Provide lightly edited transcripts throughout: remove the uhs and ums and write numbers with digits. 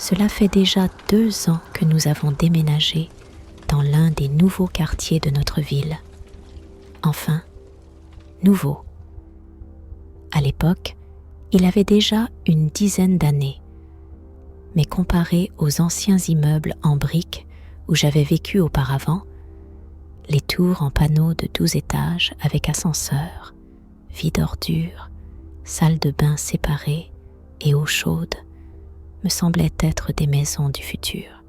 Cela fait déjà 2 ans que nous avons déménagé dans l'un des nouveaux quartiers de notre ville. Enfin, nouveau. À l'époque, il avait déjà une dizaine d'années, mais comparé aux anciens immeubles en briques où j'avais vécu auparavant, les tours en panneaux de 12 étages avec ascenseur, vide ordures, salle de bain séparée et eau chaude me semblaient être des maisons du futur.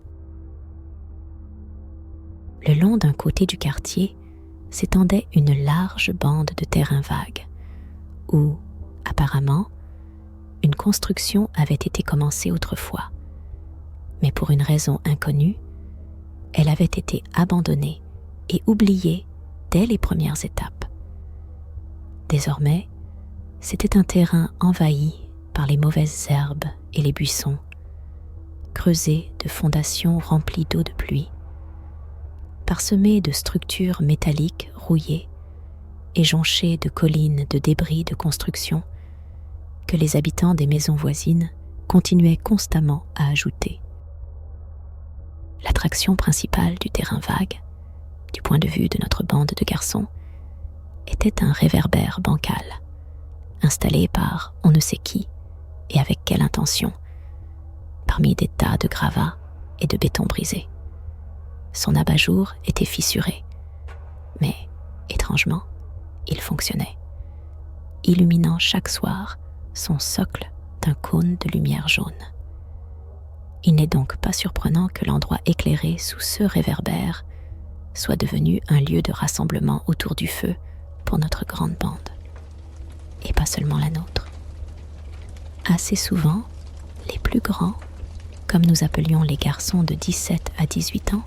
Le long d'un côté du quartier s'étendait une large bande de terrain vague où, apparemment, une construction avait été commencée autrefois, mais pour une raison inconnue, elle avait été abandonnée et oubliée dès les premières étapes. Désormais, c'était un terrain envahi par les mauvaises herbes et les buissons, creusé de fondations remplies d'eau de pluie, parsemé de structures métalliques rouillées et jonché de collines de débris de construction que les habitants des maisons voisines continuaient constamment à ajouter. L'attraction principale du terrain vague, du point de vue de notre bande de garçons, était un réverbère bancal, installé par on ne sait qui et avec quelle intention, parmi des tas de gravats et de béton brisé. Son abat-jour était fissuré, mais, étrangement, il fonctionnait, illuminant chaque soir son socle d'un cône de lumière jaune. Il n'est donc pas surprenant que l'endroit éclairé sous ce réverbère soit devenu un lieu de rassemblement autour du feu pour notre grande bande, et pas seulement la nôtre. Assez souvent, les plus grands, comme nous appelions les garçons de 17 à 18 ans,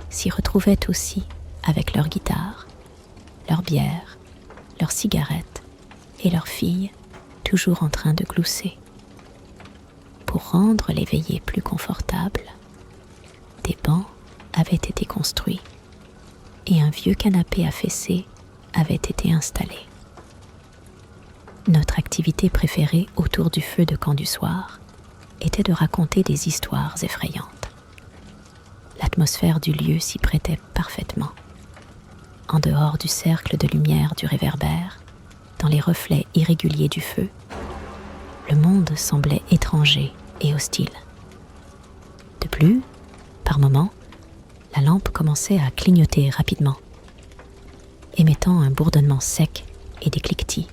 s'y retrouvaient aussi avec leur guitare, leur bière, leurs cigarettes et leurs filles toujours en train de glousser. Pour rendre les veillées plus confortables, des bancs avaient été construits et un vieux canapé affaissé avait été installé. Notre activité préférée autour du feu de camp du soir était de raconter des histoires effrayantes. L'atmosphère du lieu s'y prêtait parfaitement. En dehors du cercle de lumière du réverbère, dans les reflets irréguliers du feu, le monde semblait étranger et hostile. De plus, par moments, la lampe commençait à clignoter rapidement, émettant un bourdonnement sec et des cliquetis,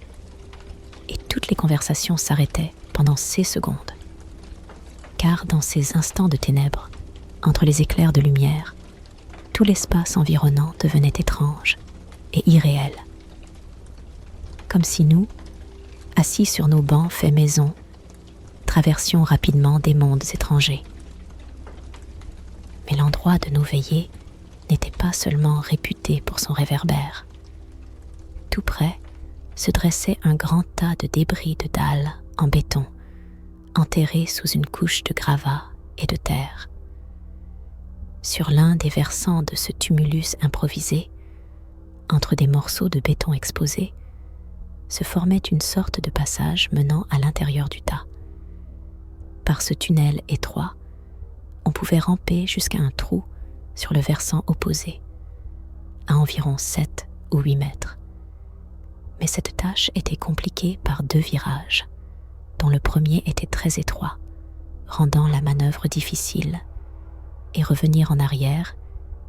et toutes les conversations s'arrêtaient pendant ces secondes. Car dans ces instants de ténèbres, entre les éclairs de lumière, tout l'espace environnant devenait étrange et irréel. Comme si nous, assis sur nos bancs faits maison, traversions rapidement des mondes étrangers. Mais l'endroit de nos veillées n'était pas seulement réputé pour son réverbère. Tout près se dressait un grand tas de débris de dalles en béton, enterrés sous une couche de gravats et de terre. Sur l'un des versants de ce tumulus improvisé, entre des morceaux de béton exposés, se formait une sorte de passage menant à l'intérieur du tas. Par ce tunnel étroit, on pouvait ramper jusqu'à un trou sur le versant opposé, à environ 7 ou 8 mètres. Mais cette tâche était compliquée par 2 virages, dont le premier était très étroit, rendant la manœuvre difficile, et revenir en arrière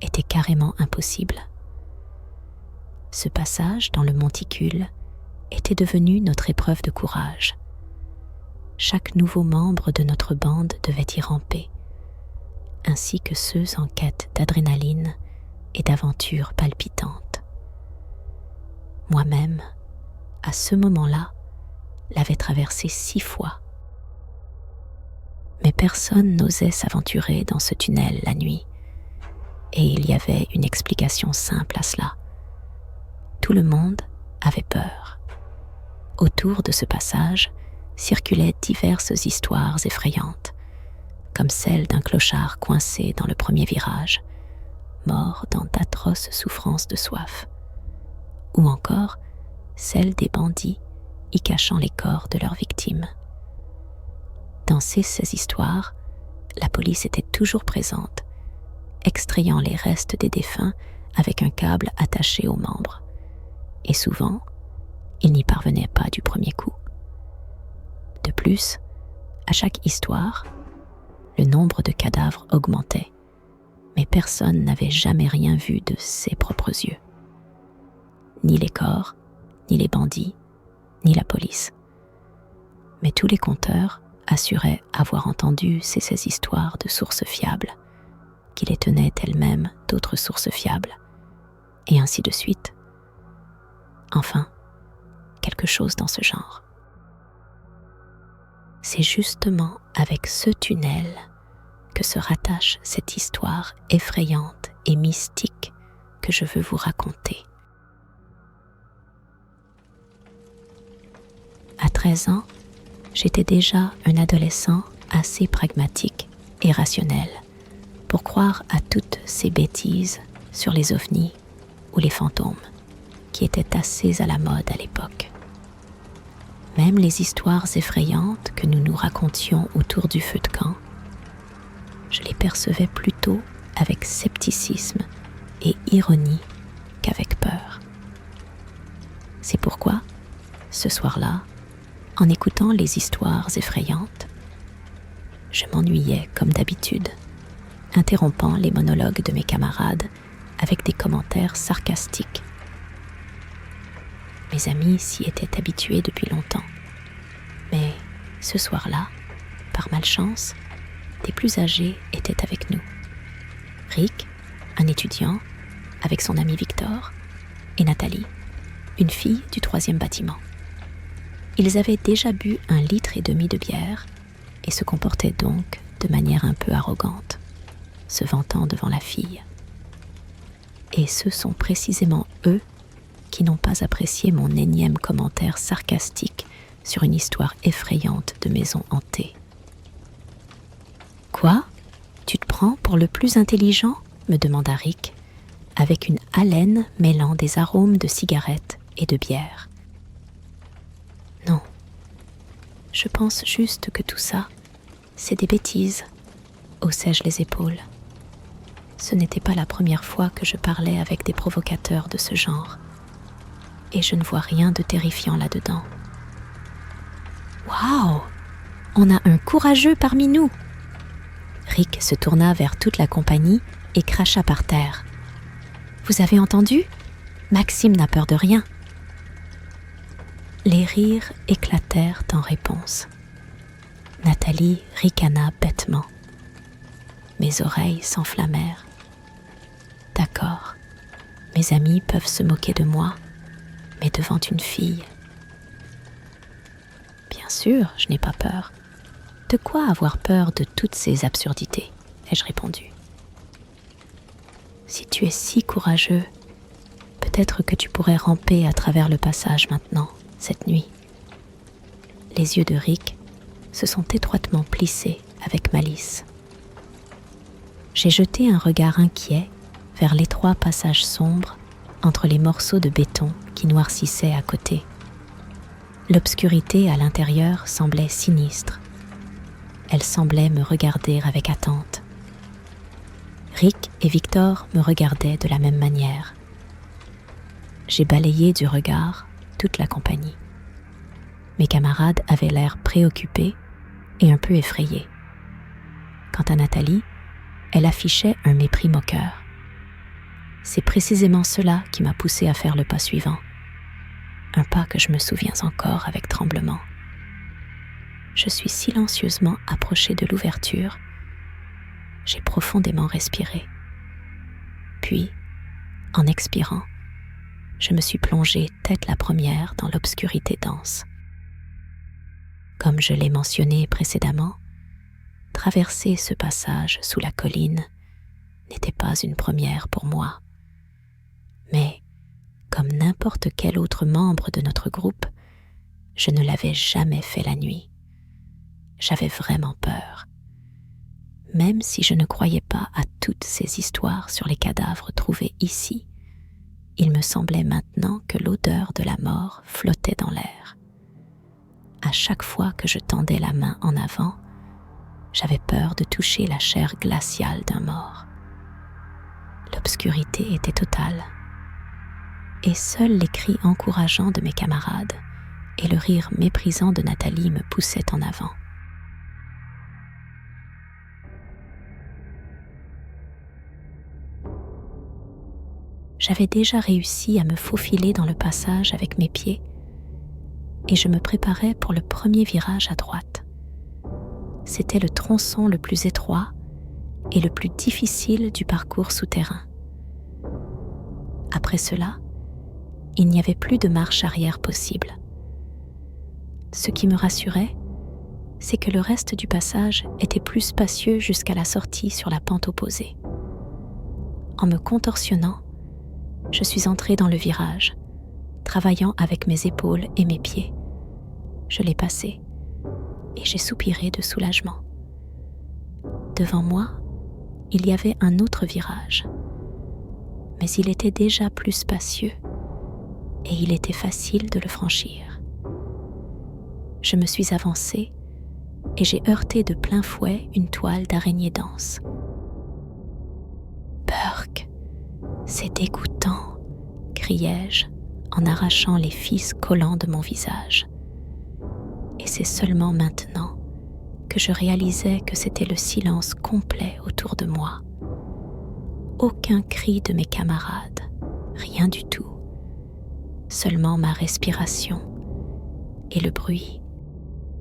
était carrément impossible. Ce passage dans le monticule était devenu notre épreuve de courage. Chaque nouveau membre de notre bande devait y ramper, ainsi que ceux en quête d'adrénaline et d'aventures palpitantes. Moi-même, à ce moment-là, l'avais traversé 6 fois. Mais personne n'osait s'aventurer dans ce tunnel la nuit, et il y avait une explication simple à cela. Tout le monde avait peur. Autour de ce passage circulaient diverses histoires effrayantes, comme celle d'un clochard coincé dans le premier virage, mort dans d'atroces souffrances de soif, ou encore celle des bandits y cachant les corps de leurs victimes. Dans ces histoires, la police était toujours présente, extrayant les restes des défunts avec un câble attaché aux membres. Et souvent, ils n'y parvenaient pas du premier coup. De plus, à chaque histoire, le nombre de cadavres augmentait, mais personne n'avait jamais rien vu de ses propres yeux. Ni les corps, ni les bandits, ni la police. Mais tous les conteurs assuraient avoir entendu ces histoires de sources fiables, qui les tenaient elles-mêmes d'autres sources fiables, et ainsi de suite. Enfin, quelque chose dans ce genre. C'est justement avec ce tunnel que se rattache cette histoire effrayante et mystique que je veux vous raconter. À 13 ans, j'étais déjà un adolescent assez pragmatique et rationnel pour croire à toutes ces bêtises sur les ovnis ou les fantômes qui étaient assez à la mode à l'époque. Même les histoires effrayantes que nous nous racontions autour du feu de camp, je les percevais plutôt avec scepticisme et ironie qu'avec peur. C'est pourquoi, ce soir-là, en écoutant les histoires effrayantes, je m'ennuyais comme d'habitude, interrompant les monologues de mes camarades avec des commentaires sarcastiques. Mes amis s'y étaient habitués depuis longtemps. Mais ce soir-là, par malchance, des plus âgés étaient avec nous. Rick, un étudiant, avec son ami Victor, et Nathalie, une fille du 3e bâtiment. Ils avaient déjà bu 1,5 litre de bière et se comportaient donc de manière un peu arrogante, se vantant devant la fille. Et ce sont précisément eux qui n'ont pas apprécié mon énième commentaire sarcastique sur une histoire effrayante de maison hantée. « Quoi ? Tu te prends pour le plus intelligent ?» me demanda Rick, avec une haleine mêlant des arômes de cigarettes et de bière. « Non, je pense juste que tout ça, c'est des bêtises, » haussai-je les épaules. Ce n'était pas la première fois que je parlais avec des provocateurs de ce genre, et je ne vois rien de terrifiant là-dedans. « Waouh ! On a un courageux parmi nous !» Rick se tourna vers toute la compagnie et cracha par terre. « Vous avez entendu ? Maxime n'a peur de rien. » Les rires éclatèrent en réponse. Nathalie ricana bêtement. Mes oreilles s'enflammèrent. D'accord, mes amis peuvent se moquer de moi, mais devant une fille. Bien sûr, je n'ai pas peur. De quoi avoir peur de toutes ces absurdités ? Ai-je répondu. Si tu es si courageux, peut-être que tu pourrais ramper à travers le passage maintenant, cette nuit. Les yeux de Rick se sont étroitement plissés avec malice. J'ai jeté un regard inquiet vers l'étroit passage sombre entre les morceaux de béton qui noircissaient à côté. L'obscurité à l'intérieur semblait sinistre. Elle semblait me regarder avec attente. Rick et Victor me regardaient de la même manière. J'ai balayé du regard toute la compagnie. Mes camarades avaient l'air préoccupés et un peu effrayés. Quant à Nathalie, elle affichait un mépris moqueur. C'est précisément cela qui m'a poussé à faire le pas suivant. Un pas que je me souviens encore avec tremblement. Je suis silencieusement approchée de l'ouverture. J'ai profondément respiré. Puis, en expirant, je me suis plongée tête la première dans l'obscurité dense. Comme je l'ai mentionné précédemment, traverser ce passage sous la colline n'était pas une première pour moi. Mais, comme n'importe quel autre membre de notre groupe, je ne l'avais jamais fait la nuit. J'avais vraiment peur. Même si je ne croyais pas à toutes ces histoires sur les cadavres trouvés ici, il me semblait maintenant que l'odeur de la mort flottait dans l'air. À chaque fois que je tendais la main en avant, J'avais peur de toucher la chair glaciale d'un mort. L'obscurité était totale, et seuls les cris encourageants de mes camarades et le rire méprisant de Nathalie me poussaient en avant. J'avais déjà réussi à me faufiler dans le passage avec mes pieds et je me préparais pour le premier virage à droite. C'était le tronçon le plus étroit et le plus difficile du parcours souterrain. Après cela, il n'y avait plus de marche arrière possible. Ce qui me rassurait, c'est que le reste du passage était plus spacieux jusqu'à la sortie sur la pente opposée. En me contorsionnant, je suis entrée dans le virage, travaillant avec mes épaules et mes pieds. Je l'ai passé et j'ai soupiré de soulagement. Devant moi, il y avait un autre virage, mais il était déjà plus spacieux et il était facile de le franchir. Je me suis avancée et j'ai heurté de plein fouet une toile d'araignée dense. « Burke, c'est dégoûtant !» criai-je en arrachant les fils collants de mon visage. Et c'est seulement maintenant que je réalisais que c'était le silence complet autour de moi. Aucun cri de mes camarades, rien du tout. Seulement ma respiration et le bruit.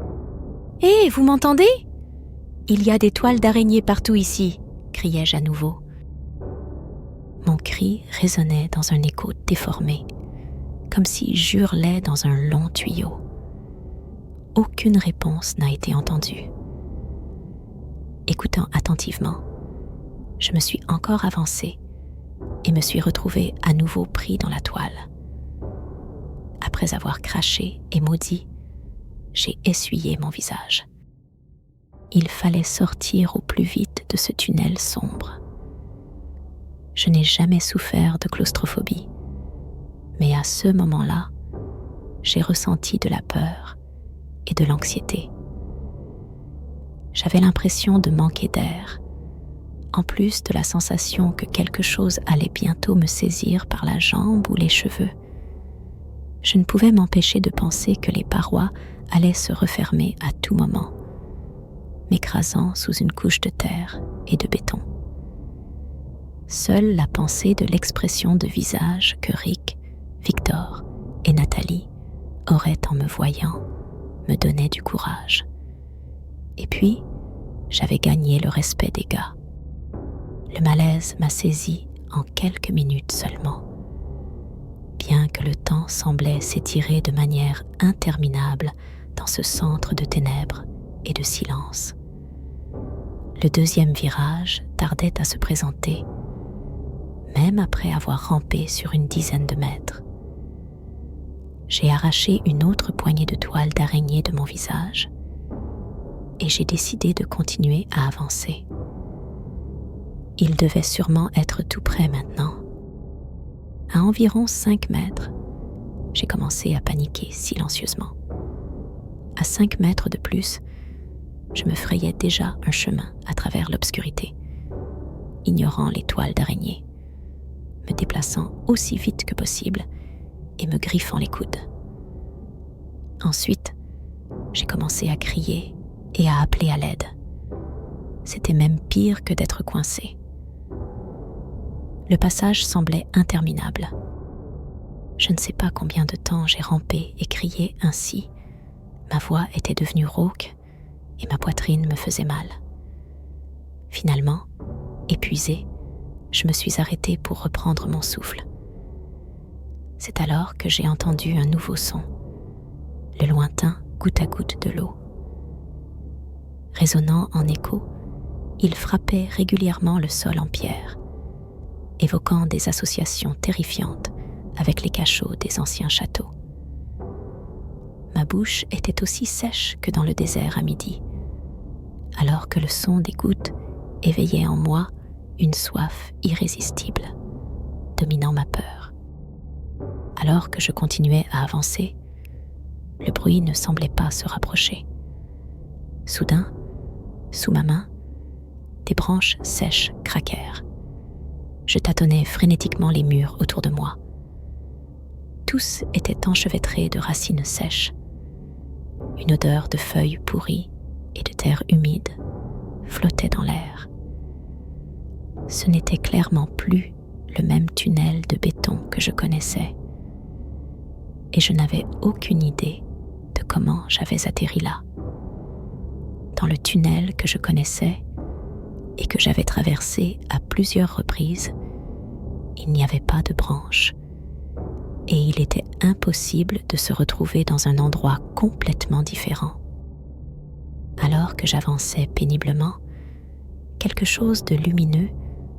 « Hé, vous m'entendez ? Il y a des toiles d'araignée partout ici !» criai-je à nouveau. Mon cri résonnait dans un écho déformé, comme si j'hurlais dans un long tuyau. Aucune réponse n'a été entendue. Écoutant attentivement, je me suis encore avancée et me suis retrouvée à nouveau pris dans la toile. Après avoir craché et maudit, j'ai essuyé mon visage. Il fallait sortir au plus vite de ce tunnel sombre. Je n'ai jamais souffert de claustrophobie, mais à ce moment-là, j'ai ressenti de la peur et de l'anxiété. J'avais l'impression de manquer d'air, en plus de la sensation que quelque chose allait bientôt me saisir par la jambe ou les cheveux. Je ne pouvais m'empêcher de penser que les parois allaient se refermer à tout moment, m'écrasant sous une couche de terre et de béton. Seule la pensée de l'expression de visage que Rick, Victor et Nathalie auraient en me voyant me donnait du courage. Et puis, j'avais gagné le respect des gars. Le malaise m'a saisi en quelques minutes seulement, bien que le temps semblait s'étirer de manière interminable dans ce centre de ténèbres et de silence. Le deuxième virage tardait à se présenter, même après avoir rampé sur une dizaine de mètres. J'ai arraché une autre poignée de toile d'araignée de mon visage et j'ai décidé de continuer à avancer. Il devait sûrement être tout près maintenant. À environ 5 mètres, j'ai commencé à paniquer silencieusement. À 5 mètres de plus, je me frayais déjà un chemin à travers l'obscurité, ignorant les toiles d'araignée, me déplaçant aussi vite que possible et me griffant les coudes. Ensuite, j'ai commencé à crier et à appeler à l'aide. C'était même pire que d'être coincé. Le passage semblait interminable. Je ne sais pas combien de temps j'ai rampé et crié ainsi. Ma voix était devenue rauque et ma poitrine me faisait mal. Finalement, épuisée, je me suis arrêtée pour reprendre mon souffle. C'est alors que j'ai entendu un nouveau son, le lointain goutte à goutte de l'eau. Résonnant en écho, il frappait régulièrement le sol en pierre, évoquant des associations terrifiantes avec les cachots des anciens châteaux. Ma bouche était aussi sèche que dans le désert à midi, alors que le son des gouttes éveillait en moi une soif irrésistible, dominant ma peur. Alors que je continuais à avancer, le bruit ne semblait pas se rapprocher. Soudain, Sous ma main, des branches sèches craquèrent. Je tâtonnais frénétiquement les murs autour de moi. Tous étaient enchevêtrés de racines sèches. Une odeur de feuilles pourries et de terre humide flottait dans l'air. Ce n'était clairement plus le même tunnel de béton que je connaissais, et je n'avais aucune idée de comment j'avais atterri là. Dans le tunnel que je connaissais et que j'avais traversé à plusieurs reprises, il n'y avait pas de branches, et il était impossible de se retrouver dans un endroit complètement différent. Alors que j'avançais péniblement, quelque chose de lumineux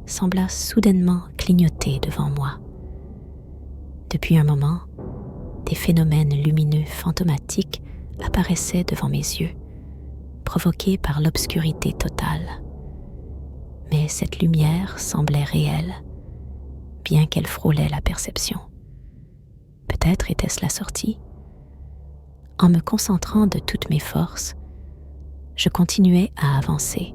sembla soudainement clignoter devant moi. Depuis un moment, des phénomènes lumineux fantomatiques apparaissaient devant mes yeux, provoqués par l'obscurité totale. Mais cette lumière semblait réelle, bien qu'elle frôlait la perception. Peut-être était-ce la sortie. En me concentrant de toutes mes forces, je continuais à avancer,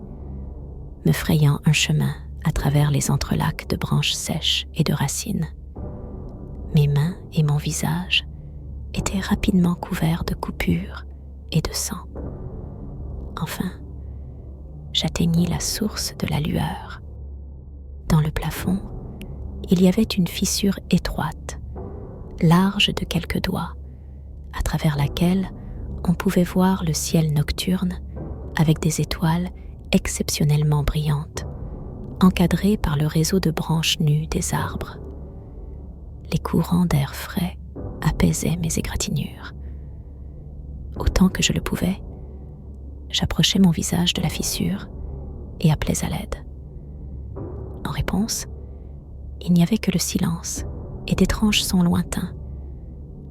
me frayant un chemin à travers les entrelacs de branches sèches et de racines. Mes mains et mon visage étaient rapidement couverts de coupures et de sang. Enfin, j'atteignis la source de la lueur. Dans le plafond, il y avait une fissure étroite, large de quelques doigts, à travers laquelle on pouvait voir le ciel nocturne avec des étoiles exceptionnellement brillantes, encadrées par le réseau de branches nues des arbres. Les courants d'air frais apaisaient mes égratignures. Autant que je le pouvais, j'approchais mon visage de la fissure et appelais à l'aide. En réponse, il n'y avait que le silence et d'étranges sons lointains,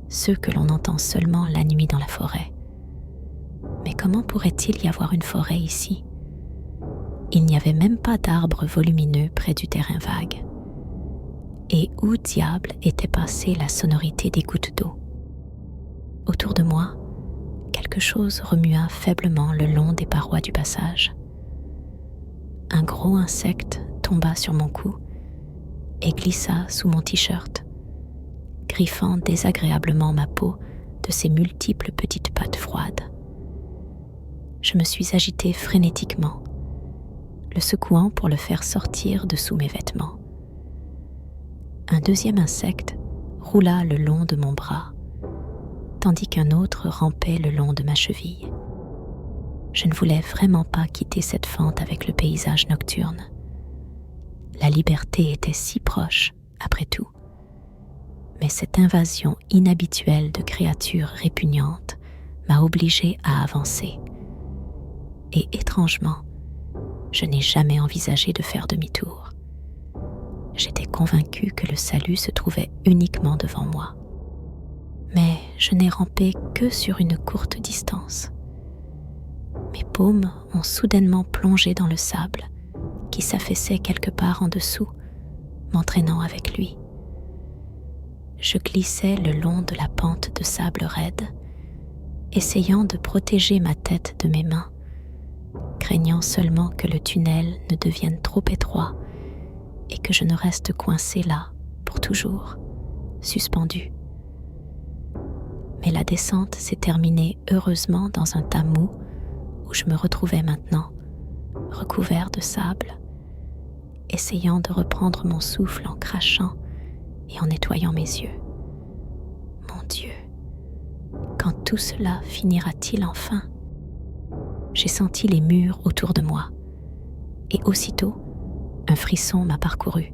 ceux que l'on entend seulement la nuit dans la forêt. Mais comment pourrait-il y avoir une forêt ici? Il n'y avait même pas d'arbres volumineux près du terrain vague. Et où diable était passée la sonorité des gouttes d'eau? Autour de moi, quelque chose remua faiblement le long des parois du passage. Un gros insecte tomba sur mon cou et glissa sous mon t-shirt, griffant désagréablement ma peau de ses multiples petites pattes froides. Je me suis agitée frénétiquement, le secouant pour le faire sortir de sous mes vêtements. Un deuxième insecte roula le long de mon bras, tandis qu'un autre rampait le long de ma cheville. Je ne voulais vraiment pas quitter cette fente avec le paysage nocturne. La liberté était si proche, après tout. Mais cette invasion inhabituelle de créatures répugnantes m'a obligée à avancer. Et étrangement, je n'ai jamais envisagé de faire demi-tour. J'étais convaincue que le salut se trouvait uniquement devant moi. Mais je n'ai rampé que sur une courte distance. Mes paumes ont soudainement plongé dans le sable qui s'affaissait quelque part en dessous, m'entraînant avec lui. Je glissais le long de la pente de sable raide, essayant de protéger ma tête de mes mains, craignant seulement que le tunnel ne devienne trop étroit et que je ne reste coincé là pour toujours, suspendu. Mais la descente s'est terminée heureusement dans un tas mou où je me retrouvais maintenant, recouvert de sable, essayant de reprendre mon souffle en crachant et en nettoyant mes yeux. Mon Dieu, quand tout cela finira-t-il enfin? J'ai senti les murs autour de moi, et aussitôt, un frisson m'a parcouru,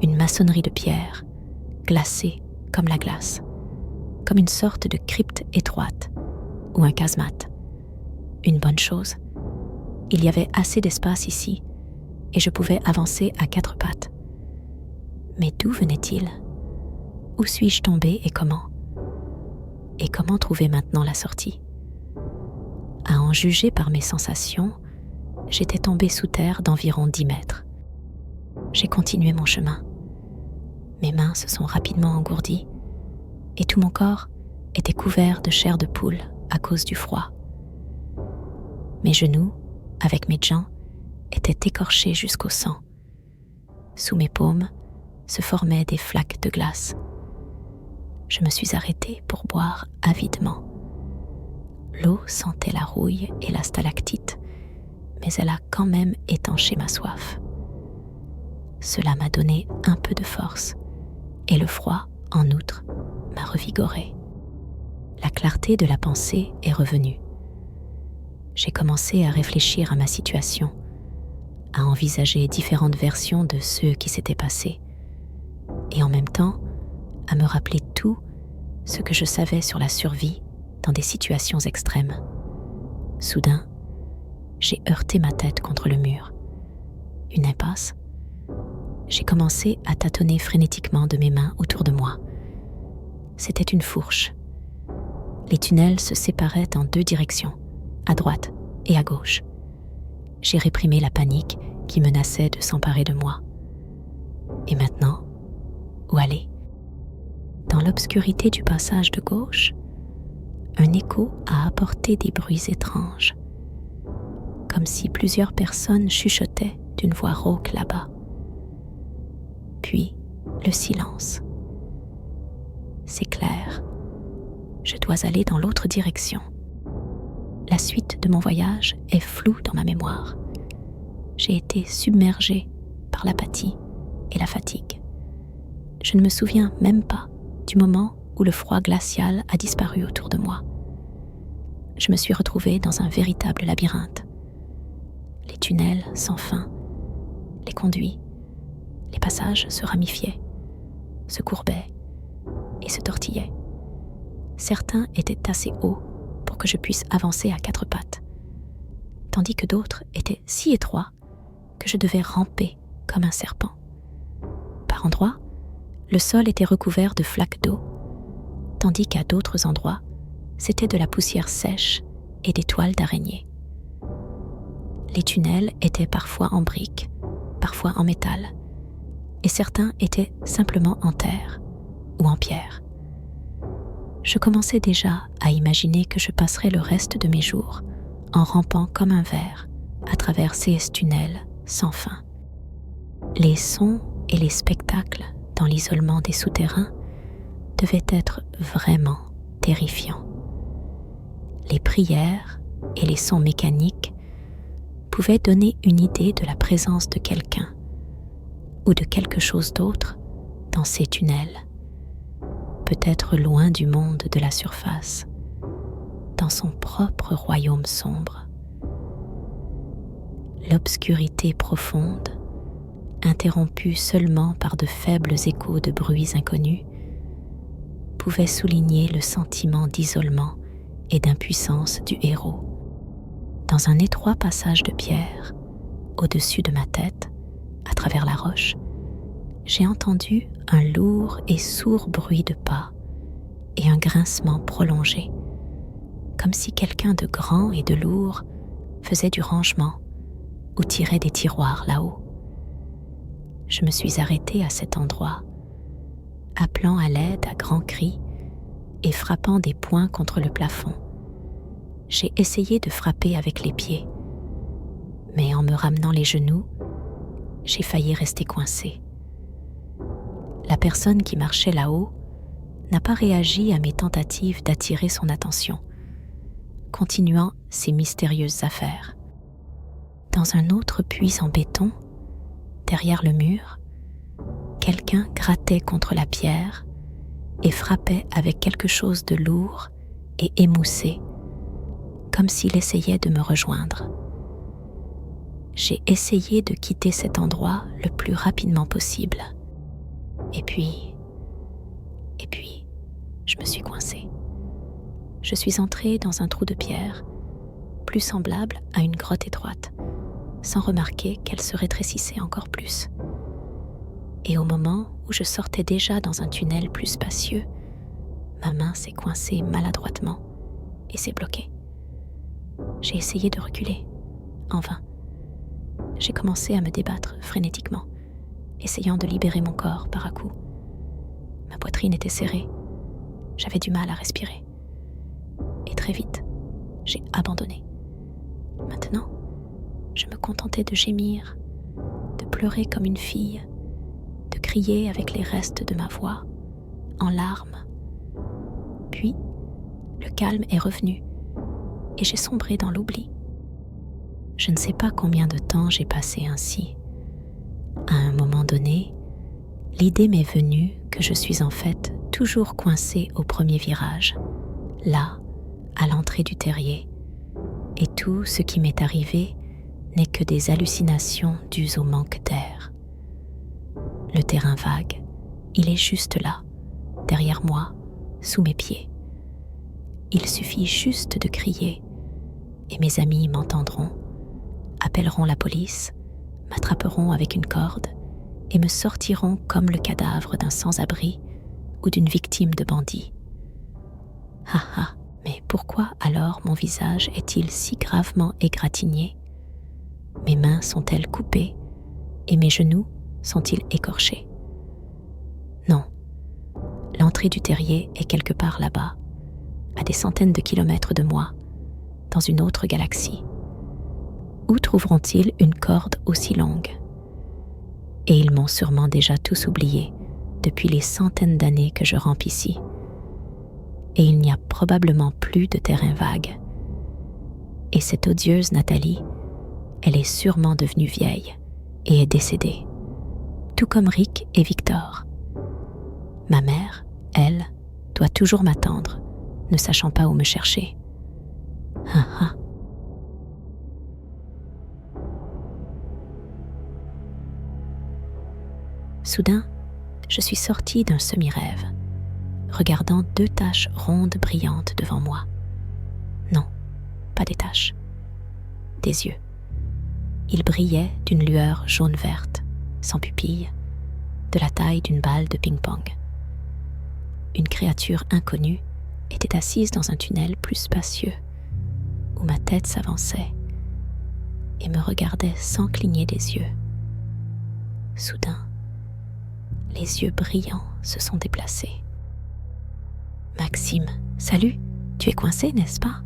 une maçonnerie de pierre, glacée comme la glace, comme une sorte de crypte étroite ou un casemate. Une bonne chose, il y avait assez d'espace ici et je pouvais avancer à 4 pattes. Mais d'où venait-il? Où suis-je tombé et comment? Et comment trouver maintenant la sortie? À en juger par mes sensations, j'étais tombé sous terre d'environ 10 mètres. J'ai continué mon chemin. Mes mains se sont rapidement engourdies et tout mon corps était couvert de chair de poule à cause du froid. Mes genoux avec mes dents, était écorché jusqu'au sang. Sous mes paumes se formaient des flaques de glace. Je me suis arrêtée pour boire avidement. L'eau sentait la rouille et la stalactite, mais elle a quand même étanché ma soif. Cela m'a donné un peu de force, et le froid, en outre, m'a revigorée. La clarté de la pensée est revenue. J'ai commencé à réfléchir à ma situation, à envisager différentes versions de ce qui s'était passé, et en même temps, à me rappeler tout ce que je savais sur la survie dans des situations extrêmes. Soudain, j'ai heurté ma tête contre le mur. Une impasse. J'ai commencé à tâtonner frénétiquement de mes mains autour de moi. C'était une fourche. Les tunnels se séparaient en 2 directions, à droite et à gauche. J'ai réprimé la panique qui menaçait de s'emparer de moi. Et maintenant, où aller ? Dans l'obscurité du passage de gauche, un écho a apporté des bruits étranges, comme si plusieurs personnes chuchotaient d'une voix rauque là-bas. Puis, le silence. C'est clair, je dois aller dans l'autre direction. La suite de mon voyage est floue dans ma mémoire. J'ai été submergée par l'apathie et la fatigue. Je ne me souviens même pas du moment où le froid glacial a disparu autour de moi. Je me suis retrouvée dans un véritable labyrinthe. Les tunnels sans fin, les conduits, les passages se ramifiaient, se courbaient et se tortillaient. Certains étaient assez hauts pour que je puisse avancer à 4 pattes, tandis que d'autres étaient si étroits que je devais ramper comme un serpent. Par endroits, le sol était recouvert de flaques d'eau, tandis qu'à d'autres endroits, c'était de la poussière sèche et des toiles d'araignée. Les tunnels étaient parfois en briques, parfois en métal, et certains étaient simplement en terre ou en pierre. Je commençais déjà à imaginer que je passerais le reste de mes jours en rampant comme un ver à travers ces tunnels sans fin. Les sons et les spectacles dans l'isolement des souterrains devaient être vraiment terrifiants. Les prières et les sons mécaniques pouvaient donner une idée de la présence de quelqu'un ou de quelque chose d'autre dans ces tunnels, peut-être loin du monde de la surface, dans son propre royaume sombre. L'obscurité profonde, interrompue seulement par de faibles échos de bruits inconnus, pouvait souligner le sentiment d'isolement et d'impuissance du héros. Dans un étroit passage de pierre, au-dessus de ma tête, à travers la roche, j'ai entendu un lourd et sourd bruit de pas et un grincement prolongé, comme si quelqu'un de grand et de lourd faisait du rangement ou tirait des tiroirs là-haut. Je me suis arrêtée à cet endroit, appelant à l'aide à grands cris et frappant des poings contre le plafond. J'ai essayé de frapper avec les pieds, mais en me ramenant les genoux, j'ai failli rester coincée. La personne qui marchait là-haut n'a pas réagi à mes tentatives d'attirer son attention, continuant ses mystérieuses affaires. Dans un autre puits en béton, derrière le mur, quelqu'un grattait contre la pierre et frappait avec quelque chose de lourd et émoussé, comme s'il essayait de me rejoindre. J'ai essayé de quitter cet endroit le plus rapidement possible. Et puis, je me suis coincée. Je suis entrée dans un trou de pierre, plus semblable à une grotte étroite, sans remarquer qu'elle se rétrécissait encore plus. Et au moment où je sortais déjà dans un tunnel plus spacieux, ma main s'est coincée maladroitement et s'est bloquée. J'ai essayé de reculer, en vain. J'ai commencé à me débattre frénétiquement, essayant de libérer mon corps par à-coups. Ma poitrine était serrée, j'avais du mal à respirer. Et très vite, j'ai abandonné. Maintenant, Je me contentais de gémir, de pleurer comme une fille, de crier avec les restes de ma voix, en larmes. Puis, le calme est revenu et j'ai sombré dans l'oubli. Je ne sais pas combien de temps j'ai passé ainsi. À un moment donné, l'idée m'est venue que je suis en fait toujours coincée au premier virage, là, à l'entrée du terrier, et tout ce qui m'est arrivé n'est que des hallucinations dues au manque d'air. Le terrain vague, il est juste là, derrière moi, sous mes pieds. Il suffit juste de crier, et mes amis m'entendront, appelleront la police, m'attraperont avec une corde et me sortiront comme le cadavre d'un sans-abri ou d'une victime de bandits. Ah ah, mais pourquoi alors mon visage est-il si gravement égratigné? Mes mains sont-elles coupées et mes genoux sont-ils écorchés? Non, l'entrée du terrier est quelque part là-bas, à des centaines de kilomètres de moi, dans une autre galaxie. Où trouveront-ils une corde aussi longue? Et ils m'ont sûrement déjà tous oublié depuis les centaines d'années que je rampe ici. Et il n'y a probablement plus de terrain vague. Et cette odieuse Nathalie, elle est sûrement devenue vieille et est décédée, tout comme Rick et Victor. Ma mère, elle, doit toujours m'attendre, ne sachant pas où me chercher. Ah ah. Soudain, je suis sortie d'un semi-rêve, regardant 2 taches rondes brillantes devant moi. Non, pas des taches, des yeux. Ils brillaient d'une lueur jaune-verte, sans pupille, de la taille d'une balle de ping-pong. Une créature inconnue était assise dans un tunnel plus spacieux, où ma tête s'avançait et me regardait sans cligner des yeux. Soudain, les yeux brillants se sont déplacés. « Maxime, salut, tu es coincé, n'est-ce pas ?»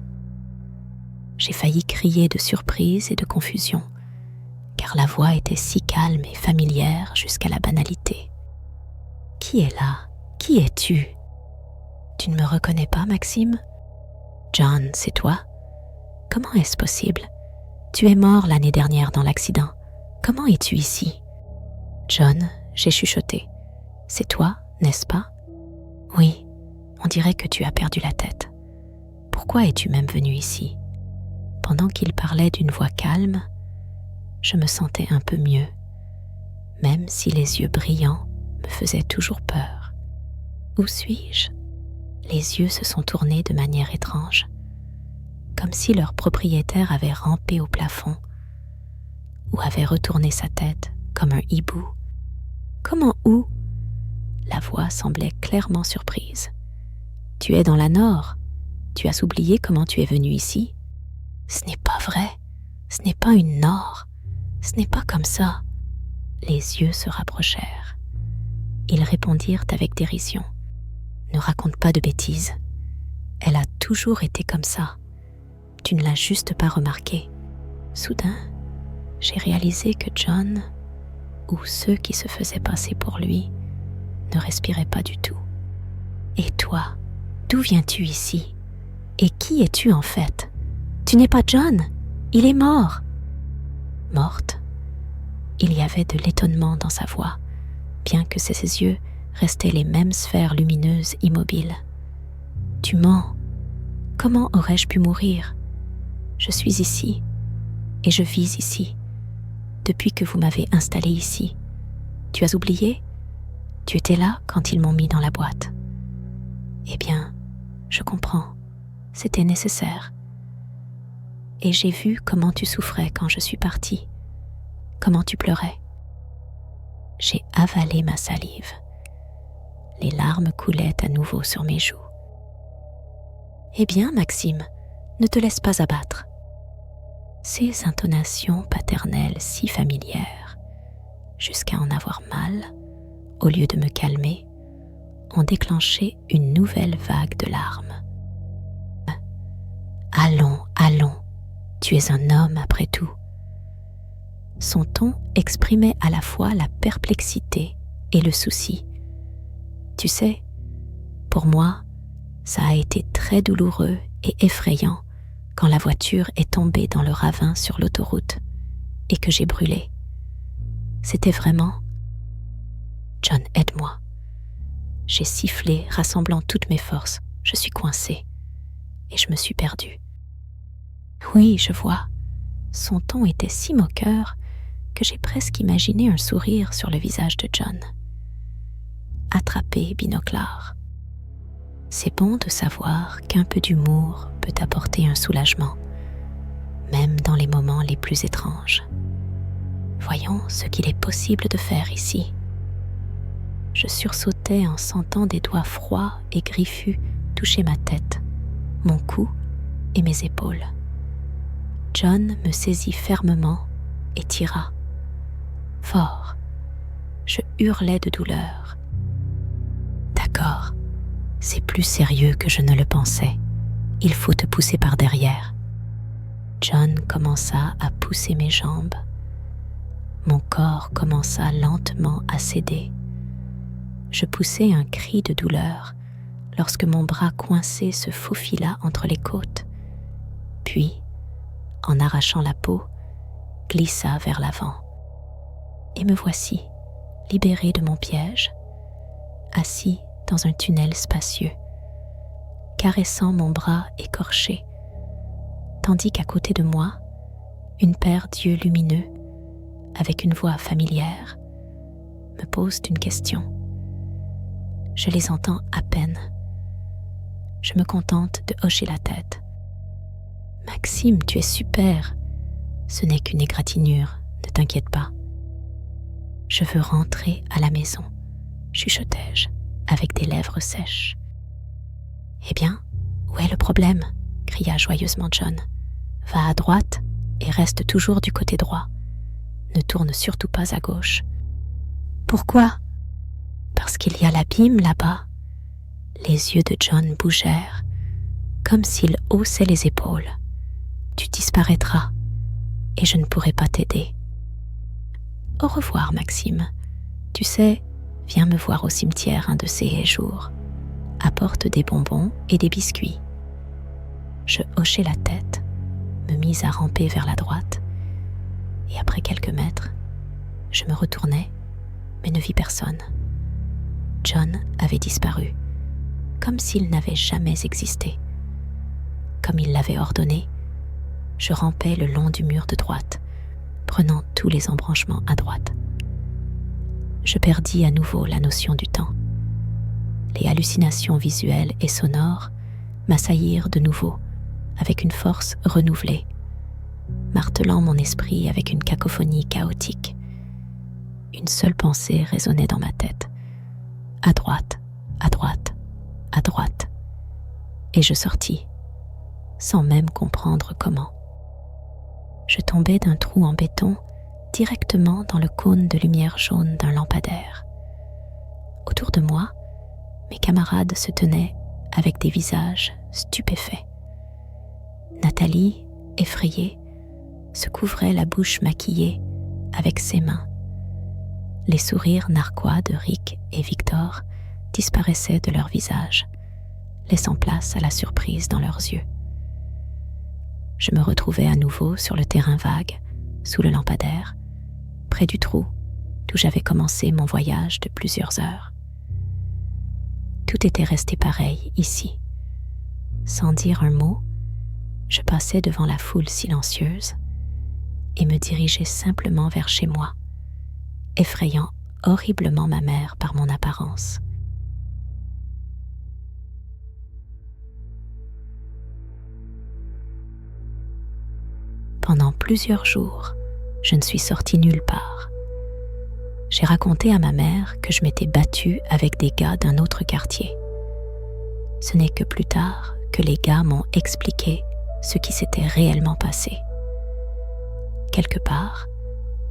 J'ai failli crier de surprise et de confusion, car la voix était si calme et familière jusqu'à la banalité. « Qui est là? Qui es-tu? Tu ne me reconnais pas, Maxime? John, c'est toi? Comment est-ce possible? Tu es mort l'année dernière dans l'accident. Comment es-tu ici? » John, j'ai chuchoté. « C'est toi, n'est-ce pas? » Oui, on dirait que tu as perdu la tête. Pourquoi es-tu même venu ici? Pendant qu'il parlait d'une voix calme, je me sentais un peu mieux, même si les yeux brillants me faisaient toujours peur. Où suis-je? Les yeux se sont tournés de manière étrange, comme si leur propriétaire avait rampé au plafond ou avait retourné sa tête comme un hibou. Comment où? La voix semblait clairement surprise. Tu es dans la Nord. Tu as oublié comment tu es venu ici? Ce n'est pas vrai. Ce n'est pas une Nord. Ce n'est pas comme ça. Les yeux se rapprochèrent. Ils répondirent avec dérision. Ne raconte pas de bêtises. Elle a toujours été comme ça. Tu ne l'as juste pas remarqué. Soudain, j'ai réalisé que John, ou ceux qui se faisaient passer pour lui, ne respiraient pas du tout. Et toi, d'où viens-tu ici? Et qui es-tu en fait? Tu n'es pas John, il est mort. Morte? Il y avait de l'étonnement dans sa voix, bien que ses yeux restaient les mêmes sphères lumineuses immobiles. Tu mens. Comment aurais-je pu mourir? Je suis ici, et je vis ici, depuis que vous m'avez installé ici. Tu as oublié? Tu étais là quand ils m'ont mis dans la boîte. Eh bien, je comprends, c'était nécessaire. Et j'ai vu comment tu souffrais quand je suis partie, comment tu pleurais. J'ai avalé ma salive. Les larmes coulaient à nouveau sur mes joues. Eh bien, Maxime, ne te laisse pas abattre. Ces intonations paternelles si familières, jusqu'à en avoir mal, au lieu de me calmer, ont déclenché une nouvelle vague de larmes. Allons, allons, tu es un homme après tout. Son ton exprimait à la fois la perplexité et le souci. Tu sais, pour moi, ça a été très douloureux et effrayant quand la voiture est tombée dans le ravin sur l'autoroute et que j'ai brûlé. C'était vraiment... John, aide-moi. J'ai sifflé, rassemblant toutes mes forces. Je suis coincée et je me suis perdue. Oui, je vois. Son ton était si moqueur que j'ai presque imaginé un sourire sur le visage de John. Attrapé, binoclard. C'est bon de savoir qu'un peu d'humour peut apporter un soulagement, même dans les moments les plus étranges. Voyons ce qu'il est possible de faire ici. Je sursautais en sentant des doigts froids et griffus toucher ma tête, mon cou et mes épaules. John me saisit fermement et tira. Fort. Je hurlais de douleur. D'accord, c'est plus sérieux que je ne le pensais. Il faut te pousser par derrière. John commença à pousser mes jambes. Mon corps commença lentement à céder. Je poussai un cri de douleur lorsque mon bras coincé se faufila entre les côtes, puis, en arrachant la peau, glissa vers l'avant. Et me voici, libéré de mon piège, assis dans un tunnel spacieux, caressant mon bras écorché, tandis qu'à côté de moi, une paire d'yeux lumineux, avec une voix familière, me pose une question. Je les entends à peine. Je me contente de hocher la tête. Maxime, tu es super. Ce n'est qu'une égratignure, ne t'inquiète pas. Je veux rentrer à la maison, chuchotai-je, avec des lèvres sèches. Eh bien, où est le problème ? Cria joyeusement John. Va à droite et reste toujours du côté droit. Ne tourne surtout pas à gauche. Pourquoi ? Parce qu'il y a l'abîme là-bas. Les yeux de John bougèrent, comme s'il haussait les épaules. Tu disparaîtras, et je ne pourrai pas t'aider. Au revoir, Maxime. Tu sais, viens me voir au cimetière un de ces jours. Apporte des bonbons et des biscuits. Je hochai la tête, me mis à ramper vers la droite, et après quelques mètres, je me retournai, mais ne vis personne. John avait disparu, comme s'il n'avait jamais existé. Comme il l'avait ordonné, je rampais le long du mur de droite, prenant tous les embranchements à droite. Je perdis à nouveau la notion du temps. Les hallucinations visuelles et sonores m'assaillirent de nouveau, avec une force renouvelée, martelant mon esprit avec une cacophonie chaotique. Une seule pensée résonnait dans ma tête. À droite, à droite, à droite. Et je sortis, sans même comprendre comment. Je tombais d'un trou en béton directement dans le cône de lumière jaune d'un lampadaire. Autour de moi, mes camarades se tenaient avec des visages stupéfaits. Nathalie, effrayée, se couvrait la bouche maquillée avec ses mains. Les sourires narquois de Rick et Victor disparaissaient de leurs visages, laissant place à la surprise dans leurs yeux. Je me retrouvais à nouveau sur le terrain vague, sous le lampadaire, près du trou d'où j'avais commencé mon voyage de plusieurs heures. Tout était resté pareil ici. Sans dire un mot, je passais devant la foule silencieuse et me dirigeais simplement vers chez moi, effrayant horriblement ma mère par mon apparence. Pendant plusieurs jours, je ne suis sortie nulle part. J'ai raconté à ma mère que je m'étais battue avec des gars d'un autre quartier. Ce n'est que plus tard que les gars m'ont expliqué ce qui s'était réellement passé. Quelque part,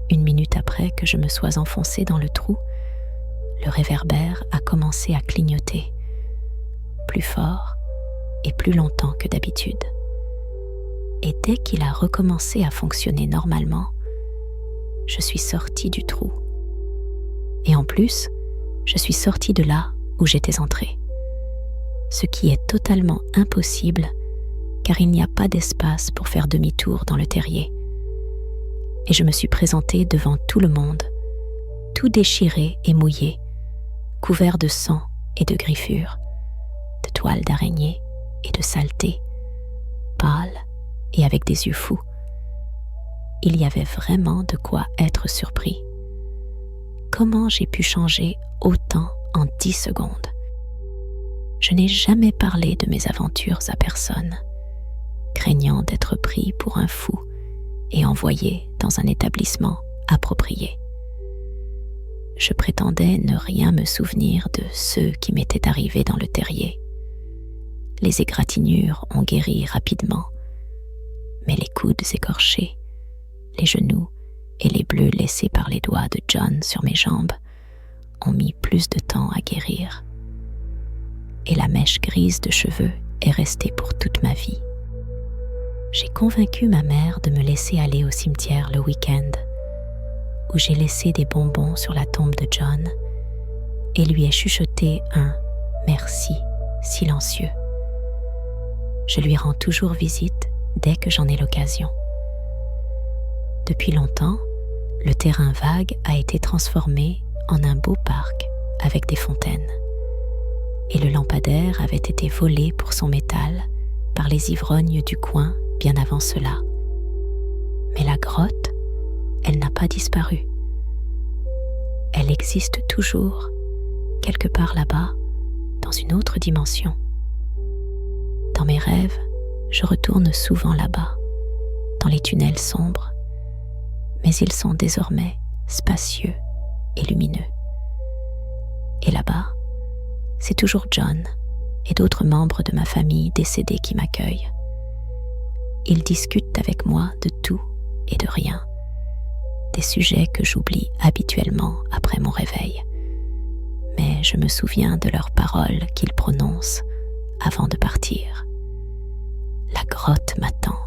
une minute après que je me sois enfoncée dans le trou, le réverbère a commencé à clignoter, plus fort et plus longtemps que d'habitude. Et dès qu'il a recommencé à fonctionner normalement, je suis sortie du trou. Et en plus, je suis sortie de là où j'étais entrée. Ce qui est totalement impossible car il n'y a pas d'espace pour faire demi-tour dans le terrier. Et je me suis présentée devant tout le monde, tout déchiré et mouillé, couvert de sang et de griffures, de toiles d'araignée et de saleté, pâle et avec des yeux fous. Il y avait vraiment de quoi être surpris. Comment j'ai pu changer autant en 10 secondes? Je n'ai jamais parlé de mes aventures à personne, craignant d'être pris pour un fou et envoyé dans un établissement approprié. Je prétendais ne rien me souvenir de ceux qui m'étaient arrivés dans le terrier. Les égratignures ont guéri rapidement, mais les coudes écorchés, les genoux et les bleus laissés par les doigts de John sur mes jambes ont mis plus de temps à guérir. Et la mèche grise de cheveux est restée pour toute ma vie. J'ai convaincu ma mère de me laisser aller au cimetière le week-end, où j'ai laissé des bonbons sur la tombe de John et lui ai chuchoté un « merci » silencieux. Je lui rends toujours visite dès que j'en ai l'occasion. Depuis longtemps, le terrain vague a été transformé en un beau parc avec des fontaines. Et le lampadaire avait été volé pour son métal par les ivrognes du coin bien avant cela. Mais la grotte, elle n'a pas disparu. Elle existe toujours, quelque part là-bas, dans une autre dimension. Dans mes rêves, je retourne souvent là-bas, dans les tunnels sombres, mais ils sont désormais spacieux et lumineux. Et là-bas, c'est toujours John et d'autres membres de ma famille décédés qui m'accueillent. Ils discutent avec moi de tout et de rien, des sujets que j'oublie habituellement après mon réveil. Mais je me souviens de leurs paroles qu'ils prononcent avant de partir. La grotte m'attend.